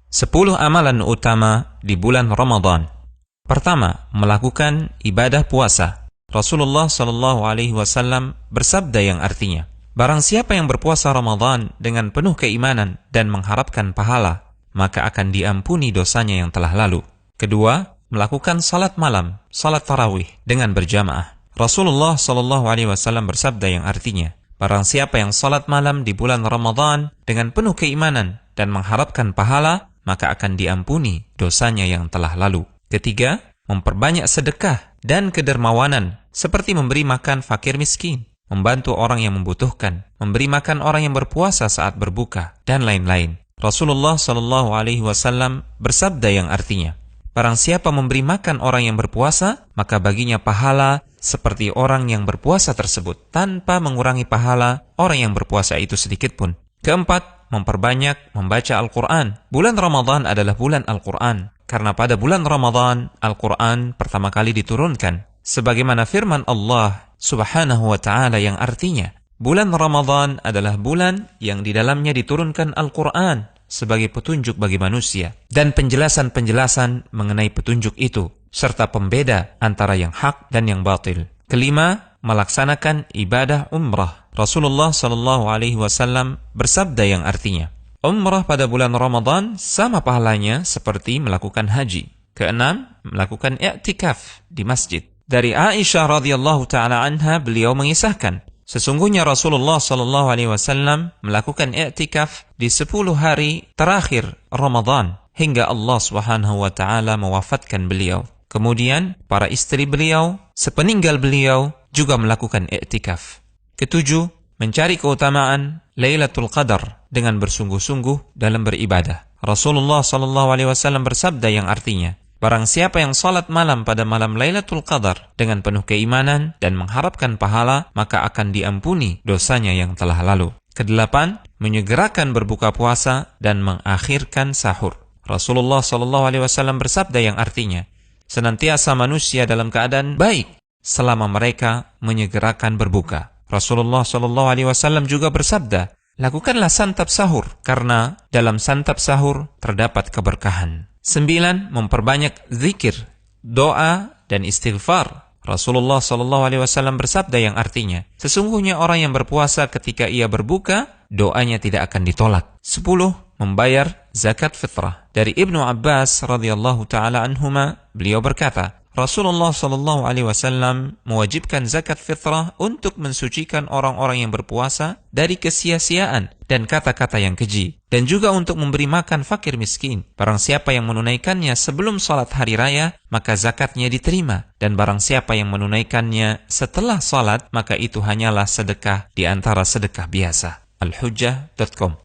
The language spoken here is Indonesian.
10 amalan utama di bulan Ramadan. Pertama, melakukan ibadah puasa. Rasulullah SAW bersabda yang artinya, barang siapa yang berpuasa Ramadan dengan penuh keimanan dan mengharapkan pahala, maka akan diampuni dosanya yang telah lalu. Kedua, melakukan salat malam, salat tarawih dengan berjamaah. Rasulullah SAW bersabda yang artinya, barang siapa yang salat malam di bulan Ramadan dengan penuh keimanan dan mengharapkan pahala, maka akan diampuni dosanya yang telah lalu. Ketiga, memperbanyak sedekah dan kedermawanan, seperti memberi makan fakir miskin, membantu orang yang membutuhkan, memberi makan orang yang berpuasa saat berbuka, dan lain-lain. Rasulullah SAW bersabda yang artinya, barang siapa memberi makan orang yang berpuasa, maka baginya pahala seperti orang yang berpuasa tersebut, tanpa mengurangi pahala orang yang berpuasa itu sedikit pun. Keempat, memperbanyak membaca Al-Quran. Bulan Ramadan adalah bulan Al-Quran, karena pada bulan Ramadan, Al-Quran pertama kali diturunkan. Sebagaimana firman Allah Subhanahu wa Ta'ala yang artinya, bulan Ramadan adalah bulan yang di dalamnya diturunkan Al-Quran sebagai petunjuk bagi manusia, dan penjelasan-penjelasan mengenai petunjuk itu, serta pembeda antara yang hak dan yang batil. Kelima, melaksanakan ibadah umrah. Rasulullah SAW bersabda yang artinya, umrah pada bulan Ramadan sama pahalanya seperti melakukan haji. Keenam, melakukan i'tikaf di masjid. Dari Aisyah radhiyallahu taala anha, beliau mengisahkan, sesungguhnya Rasulullah SAW melakukan i'tikaf di 10 hari terakhir Ramadan hingga Allah Subhanahu wa taala mewafatkan beliau. Kemudian para istri beliau sepeninggal beliau juga melakukan i'tikaf. Ketujuh, mencari keutamaan Lailatul Qadar dengan bersungguh-sungguh dalam beribadah. Rasulullah SAW bersabda yang artinya, barang siapa yang salat malam pada malam Lailatul Qadar dengan penuh keimanan dan mengharapkan pahala, maka akan diampuni dosanya yang telah lalu. Kedelapan, menyegerakan berbuka puasa dan mengakhirkan sahur. Rasulullah SAW bersabda yang artinya, senantiasa manusia dalam keadaan baik selama mereka menyegerakan berbuka. Rasulullah SAW juga bersabda, lakukanlah santap sahur, karena dalam santap sahur terdapat keberkahan. 9. Memperbanyak zikir, doa, dan istighfar. Rasulullah SAW bersabda yang artinya, sesungguhnya orang yang berpuasa ketika ia berbuka, doanya tidak akan ditolak. 10. Membayar zakat fitrah. Dari Ibnu Abbas radhiyallahu ta'ala anhuma, beliau berkata, Rasulullah SAW mewajibkan zakat fitrah untuk mensucikan orang-orang yang berpuasa dari kesia-siaan dan kata-kata yang keji, dan juga untuk memberi makan fakir miskin. Barang siapa yang menunaikannya sebelum salat hari raya, maka zakatnya diterima, dan barang siapa yang menunaikannya setelah salat, maka itu hanyalah sedekah di antara sedekah biasa. Al-Hujjah.com